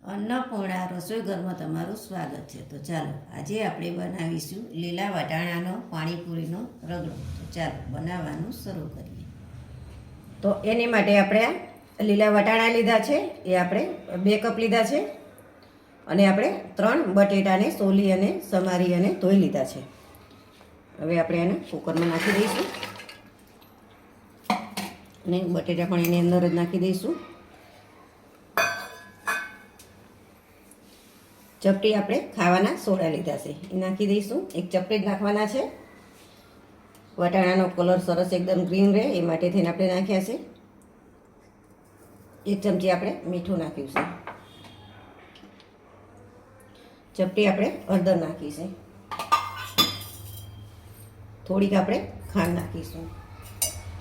અન્નપૂર્ણા રસોઈ ઘરમાં તમારું સ્વાગત છે. તો ચાલો આજે આપણે બનાવીશું લીલા વટાણાનો પાણીપુરીનો રગડો. તો ચાલો બનાવવાનું શરૂ કરીએ. તો એની માટે આપણે આ લીલા વટાણા લીધા છે, એ આપણે 2 કપ લીધા છે, અને આપણે 3 બટેટાને સોલી અને સમારી અને ધોઈ લીધા છે. હવે આપણે એને કુકરમાં નાખી દઈશું અને બટેટા પણ એની અંદર જ નાખી દઈશું. ચપટી આપણે ખાવાના સોડા લીધા છે, એ નાખી દઈશું. 1 ચપટી જ નાખવાના છે. વટાણાનો કલર સરસ એકદમ ગ્રીન રહે એ માટે થઈને આપણે નાખ્યા છે. 1 ચમચી આપણે મીઠું નાખ્યું છે. ચપટી આપણે હળદર નાખી છે. થોડીક આપણે ખાંડ નાખીશું.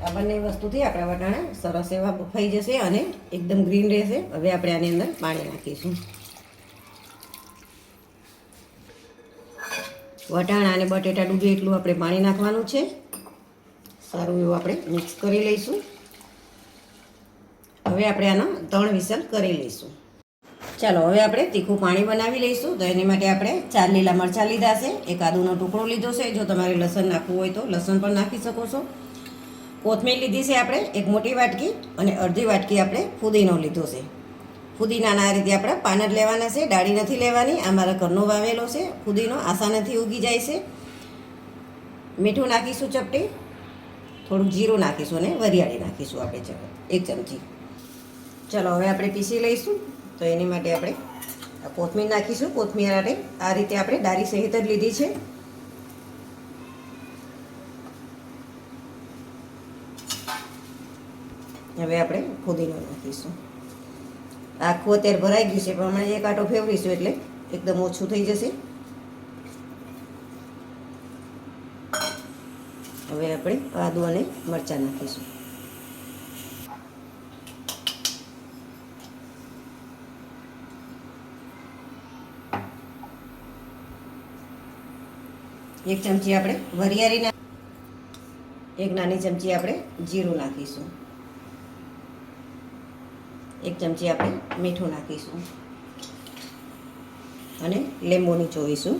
આ બંને વસ્તુથી આપણા વટાણા સરસ એવા બફાઈ જશે અને એકદમ ગ્રીન રહેશે. હવે આપણે આની અંદર પાણી નાખીશું. વટાણા અને બટેટા ડૂબે એટલું આપણે પાણી નાખવાનું છે. સારું એવું આપણે મિક્સ કરી લઈશું. હવે આપણે આના 3 વિસલ કરી લઈશું. ચાલો હવે આપણે તીખું પાણી બનાવી લઈશું. તો એની માટે આપણે 4 લીલા મરચાં લીધા છે, 1 આદુનો ટુકડો લીધો છે. જો તમારે લસણ નાખવું હોય તો લસણ પણ નાખી શકો છો. કોથમીર લીધી છે આપણે 1 મોટી વાટકી, અને અડધી વાટકી આપણે ફુદીનો લીધો છે. ફુદીનાના આ રીતે આપણે પાન જ લેવાના છે, ડાળી નથી લેવાની. આ મારા ઘરનો વાવેલો છે ફુદીનો, આસાનીથી ઉગી જાય છે. મીઠું નાખીશું ચપટી, થોડુંક જીરું નાખીશું અને વરિયાળી નાખીશું આપણે 1 ચમચી. ચલો હવે આપણે પીસી લઈશું. તો એની માટે આપણે આ કોથમીર નાખીશું. કોથમીર આ રીતે આપણે ડાળી સહિત જ લીધી છે. હવે આપણે ફુદીનો નાખીશું. આખું અત્યારે ભરાઈ ગયું છે, પણ હમણાં 1 આંટો ફેરવીશું એટલે એકદમ ઓછું થઈ જશે. હવે આપણે આદુ અને મરચાં નાખીશું. એક ચમચી આપણે વરિયાળી 1 નાની ચમચી આપણે જીરું નાખીશું. 1 ચમચી આપણે મીઠું નાખીશું અને લીંબુ નીચોવીશું.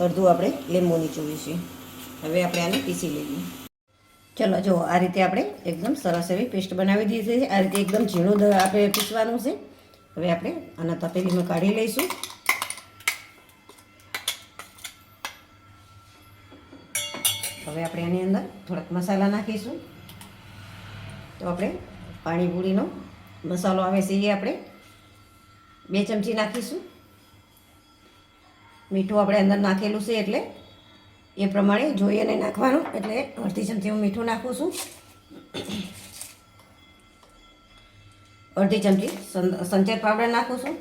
અડધું આપણે લીંબુ નીચોવીશું. હવે આપણે આને પીસી લઈએ. ચલો જો આ રીતે આપણે એકદમ સરસ એવી પેસ્ટ બનાવી દીધી છે. આ રીતે એકદમ ઝીણું આપણે પીસવાનું છે. હવે આપણે આના તપેલીમાં કાઢી લઈશું. હવે આપણે આની અંદર થોડાક મસાલા નાખીશું. તો આપણે પાણીપુરીનો મસાલો આવે છે એ આપણે 2 ચમચી નાખીશું. મીઠું આપણે અંદર નાખેલું છે એટલે એ પ્રમાણે જોઈ અને નાખવાનું. એટલે અડધી ચમચી હું મીઠું નાખું છું. અડધી ચમચી સંચર પાવડર નાખું છું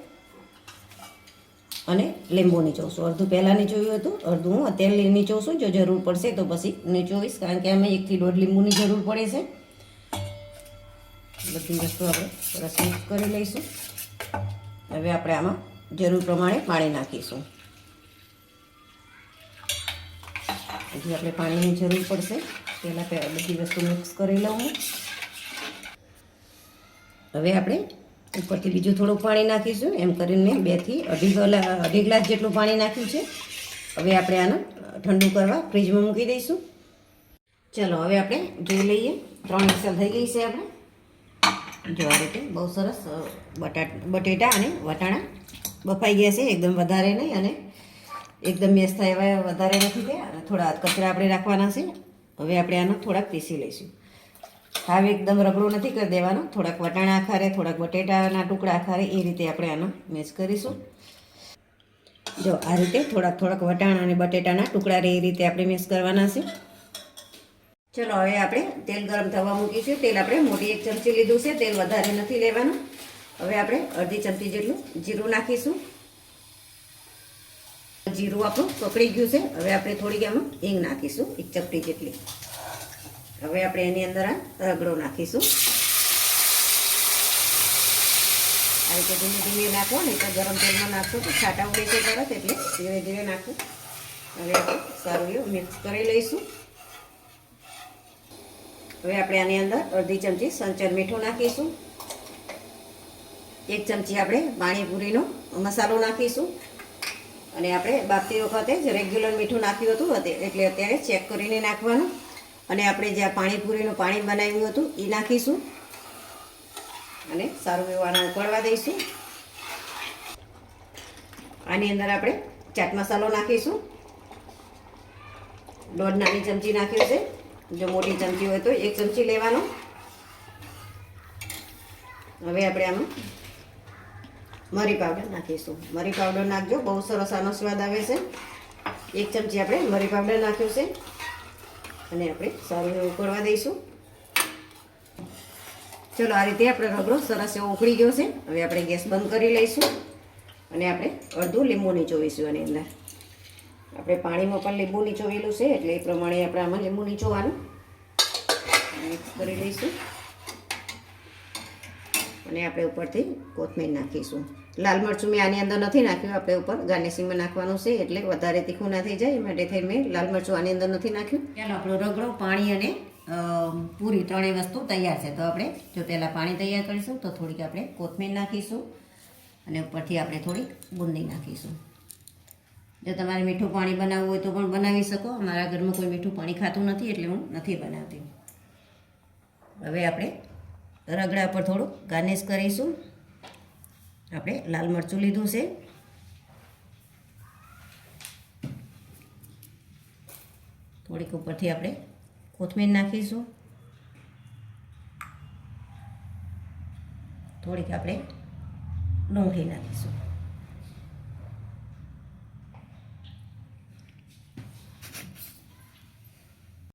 અને લીંબુ નીચોવશું. અડધું પહેલાં નીચોવ્યું હતું, અડધું હું અત્યારે નીચોવશું. જો જરૂર પડશે તો પછી નીચોવીશ, કારણ કે અમે 1 થી 1.5 લીંબુની જરૂર પડે છે. બધી વસ્તુ આપણે સરસ મિક્સ કરી લઈશું. હવે આપણે આમાં જરૂર પ્રમાણે પાણી નાખીશું. હજી આપણે પાણીની જરૂર પડશે. પહેલાં બધી વસ્તુ મિક્સ કરી લઉં હું. હવે આપણે ઉપરથી બીજું થોડુંક પાણી નાખીશું. એમ કરીને મેં 2 થી 2.5 ગ્લાસ જેટલું પાણી નાખ્યું છે. હવે આપણે આને ઠંડુ કરવા ફ્રીજમાં મૂકી દઈશું. ચલો હવે આપણે જોઈ લઈએ. 3 વિસલ થઈ ગઈ છે આપણે. જો આ રીતે બહુ સરસ બટેટા અને વટાણા બફાઈ ગયા છે. એકદમ વધારે નહીં અને એકદમ મેશ થાય એવા વધારે નથી થયા, અને થોડા કચરા આપણે રાખવાના છે. હવે આપણે આનો થોડાક પીસી લઈશું. હવે એકદમ રગડો નથી કરી દેવાનો. થોડાક વટાણા આખારે, થોડાક બટેટાના ટુકડા આખારે, એ રીતે આપણે આનો મેશ કરીશું. જો આ રીતે થોડાક વટાણા અને બટેટાના ટુકડા રહે એ રીતે આપણે મેશ કરવાના છે. ચલો હવે આપણે તેલ ગરમ થવા મૂકીશું. તેલ આપણે મોટી 1 ચમચી લીધું છે. તેલ વધારે નથી લેવાનું. હવે આપણે અડધી ચમચી જેટલું જીરું નાખીશું. જીરું આપણું પકડી ગયું છે. હવે આપણે થોડીક આમાં હિંગ નાખીશું, 1 ચપટી જેટલી. હવે આપણે એની અંદર આ રગડો નાખીશું. આ રીતે ધીમે ધીમે નાખો, નહીં તો ગરમ તેલમાં નાખશો તો છાંટા ઉડે છે તરત, એટલે ધીરે ધીરે નાખો. હવે આપણે સારું એવું મિક્સ કરી લઈશું. હવે આપણે આની અંદર અડધી ચમચી સંચર મીઠું નાખીશું. 1 ચમચી આપણે પાણીપુરીનો મસાલો નાખીશું. અને આપણે બાફતી વખતે જ રેગ્યુલર મીઠું નાખ્યું હતું એટલે અત્યારે ચેક કરીને નાખવાનું. અને આપણે જે પાણીપુરીનું પાણી બનાવ્યું હતું એ નાખીશું અને સારું એવું આને ઉકળવા દઈશું. આની અંદર આપણે ચાટ મસાલો નાખીશું. 1.5 નાની ચમચી નાખ્યો છે. જો મોટી ચમચી હોય તો 1 ચમચી લેવાનો. હવે આપણે આમાં મરી પાવડર નાખીશું. મરી પાવડર નાખજો, બહુ સરસ આનો સ્વાદ આવે છે. 1 ચમચી આપણે મરી પાવડર નાખ્યું છે અને આપણે સારું એવું ઉકળવા દઈશું. ચલો, આ રીતે આપણે રગડો સરસ એવો ઉકળી ગયો છે. હવે આપણે ગેસ બંધ કરી લઈશું અને આપણે અડધું લીંબુ નીચોવીશું. આની અંદર આપણે પાણીમાં પણ લીંબુ નીચોવેલું છે એટલે એ પ્રમાણે આપણે આમાં લીંબુ નીચોવાનું મિક્સ કરી લઈશું. અને આપણે ઉપરથી કોથમીર નાખીશું. લાલ મરચું મેં આની અંદર નથી નાખ્યું, આપણે ઉપર ગાર્નિશિંગમાં નાખવાનું છે એટલે વધારે તીખું ના થઈ જાય એ માટે થઈને મેં લાલ મરચું આની અંદર નથી નાખ્યું. ચાલો, આપણો રગડો, પાણી અને પૂરી ત્રણેય વસ્તુ તૈયાર છે. તો આપણે જો પહેલાં પાણી તૈયાર કરીશું તો થોડીક આપણે કોથમીર નાખીશું અને ઉપરથી આપણે થોડીક બુંદી નાખીશું. જો તમારે મીઠું પાણી બનાવવું હોય તો પણ બનાવી શકો. અમારા ઘરમાં કોઈ મીઠું પાણી ખાતું નથી એટલે હું નથી બનાવતી. હવે આપણે રગડા પર થોડું ગાર્નિશ કરીશું. આપણે લાલ મરચું લીધું છે, થોડીક ઉપરથી આપણે કોથમીર નાખીશું, થોડીક આપણે ડુંગળી નાખીશું.